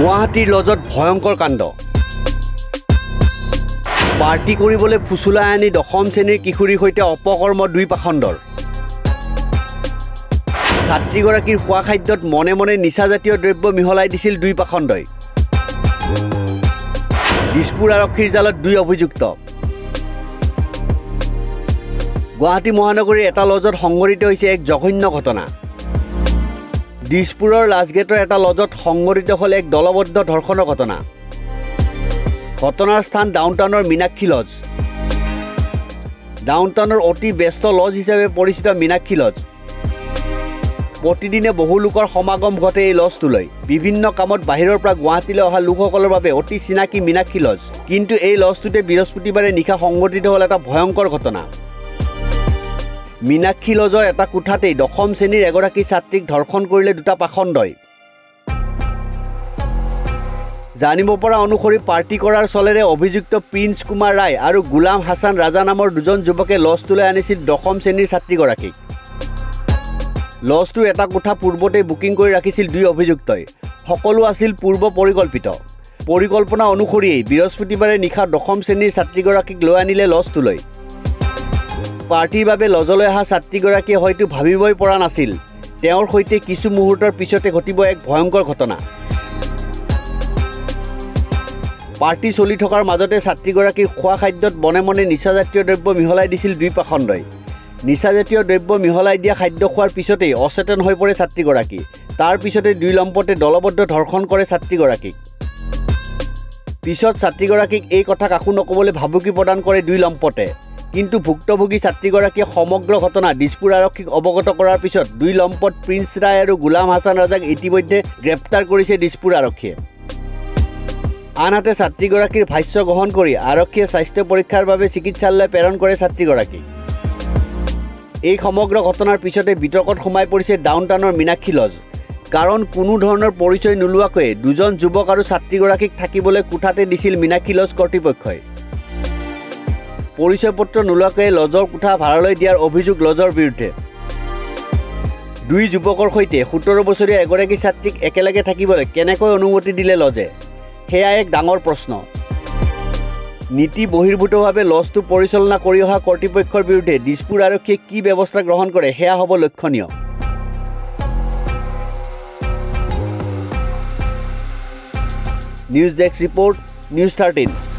গুৱাহাটীৰ লজত ভয়ংকৰ কাণ্ড পাৰ্টি কৰিবলৈ ফুচুলাই আনি দশম শ্ৰেণীৰ কিশোৰীৰ সৈতে অপকৰ্ম দুই পাখণ্ডৰ ছাত্ৰীগৰাকীৰ খোৱা খাদ্যত মনে মনে নিচাজাতীয় দ্ৰব্য মিহলাই দিছিল দুই পাখণ্ডই দিছপুৰ আৰক্ষীৰ জালত দুই অভিযুক্ত গুৱাহাটী মহানগৰীৰ এটা লজত সংঘটিত হৈছে এক জঘন্য ঘটনা দিছপুৰৰ লাজগেটৰ এটা লজত সংঘটিত হ'ল এক দলবদ্ধ ধৰ্ষণৰ ঘটনা ঘটনাৰ স্থান ডাউনটাউনৰ মীনাক্ষী লজ ডাউনটাউনৰ অতি ব্যস্ত লজ হিচাপে পৰিচিত মীনাক্ষী লজ প্ৰতিদিনে বহু লোকৰ সমাগম ঘটে এই লজটোলৈ বিভিন্ন কামত বাহিৰৰ পৰা গুৱাহাটীলৈ অহা লোকসকলৰ বাবে অতি চিনাকি মীনাক্ষী লজ কিন্তু এই লজটোতে বৃহস্পতিবাৰে নিশা সংঘটিত হ'ল এটা ভয়ংকৰ ঘটনা মীনাক্ষী লজৰ এটা কোঠাতেই দশম শ্ৰেণীৰ এগৰাকী ছাত্ৰীক ধৰ্ষণ কৰিলে দুটা পাখণ্ডই জানিব পৰা অনুসৰি পাৰ্টি কৰাৰ চলেৰে অভিযুক্ত প্ৰিন্স কুমাৰ ৰায় আৰু গোলাম হাছান ৰাজা নামৰ দুজন যুৱকে লজটোলৈ আনিছিল দশম শ্ৰেণীৰ ছাত্ৰীগৰাকীক লজটোৰ এটা কোঠা পূৰ্বতে বুকিং কৰি ৰাখিছিল দুই অভিযুক্তই সকলো আছিল পূৰ্ব পৰিকল্পনা অনুসৰিয়েই বৃহস্পতিবাৰে নিশা দশম শ্ৰেণীৰ ছাত্ৰীগৰাকীক লৈ আনিলে লজটোলৈ পাৰ্টিৰ বাবে লজলৈ অহা ছাত্ৰীগৰাকীয়ে হয়তো ভাবিবই পৰা নাছিল তেওঁৰ সৈতে কিছু মুহূৰ্তৰ পিছতে ঘটিব এক ভয়ংকৰ ঘটনা পাৰ্টি চলি থকাৰ মাজতে ছাত্ৰীগৰাকীৰ খোৱা খাদ্যত মনে মনে নিচাজাতীয় দ্ৰব্য মিহলাই দিছিল দুই পাখণ্ডই নিচাজাতীয় দ্ৰব্য মিহলাই দিয়া খাদ্য খোৱাৰ পিছতেই অচেতন হৈ পৰে ছাত্ৰীগৰাকী তাৰ পিছতে দুই লম্পটে দলবদ্ধ ধৰ্ষণ কৰে ছাত্ৰীগৰাকীক পিছত ছাত্ৰীগৰাকীক এই কথা কাকো নকবলৈ ভাবুকি প্ৰদান কৰে দুই লম্পটে কিন্তু ভুক্তভোগী ছাত্ৰীগৰাকীয়ে সমগ্ৰ ঘটনা দিছপুৰ আৰক্ষীক অৱগত কৰাৰ পিছত দুই লম্পট প্ৰিন্স ৰায় আৰু গোলাম হাছান ৰাজাক ইতিমধ্যে গ্ৰেপ্তাৰ কৰিছে দিছপুৰ আৰক্ষীয়ে আনহাতে ছাত্ৰীগৰাকীৰ ভাষ্য গ্ৰহণ কৰি আৰক্ষীয়ে স্বাস্থ্য পৰীক্ষাৰ বাবে চিকিৎসালয়লৈ প্ৰেৰণ কৰে ছাত্ৰীগৰাকীক এই সমগ্ৰ ঘটনাৰ পিছতে বিতৰ্কত সোমাই পৰিছে ডাউনটাউনৰ মীনাক্ষী লজ কাৰণ কোনো ধৰণৰ পৰিচয় নোলোৱাকৈ দুজন যুৱক আৰু ছাত্ৰীগৰাকীক থাকিবলৈ কোঠাতে দিছিল মীনাক্ষী লজ কৰ্তৃপক্ষই পৰিচয় পত্ৰ নোলোৱাকৈ লজৰ কোঠা ভাড়ালৈ দিয়াৰ অভিযোগ লজৰ বিৰুদ্ধে দুই যুৱকৰ সৈতে 17 বছৰীয়া এগৰাকী ছাত্ৰীক একেলগে থাকিবলৈ কেনেকৈ অনুমতি দিলে লজে সেয়া এক ডাঙৰ প্ৰশ্ন নীতি বহিৰ্ভূতভাৱে লজটো পৰিচালনা কৰি অহা কৰ্তৃপক্ষৰ বিৰুদ্ধে দিছপুৰ আৰক্ষীয়ে কি ব্যৱস্থা গ্ৰহণ কৰে সেয়া হ'ব লক্ষণীয় নিউজ ডেস্ক ৰিপৰ্ট নিউজ 13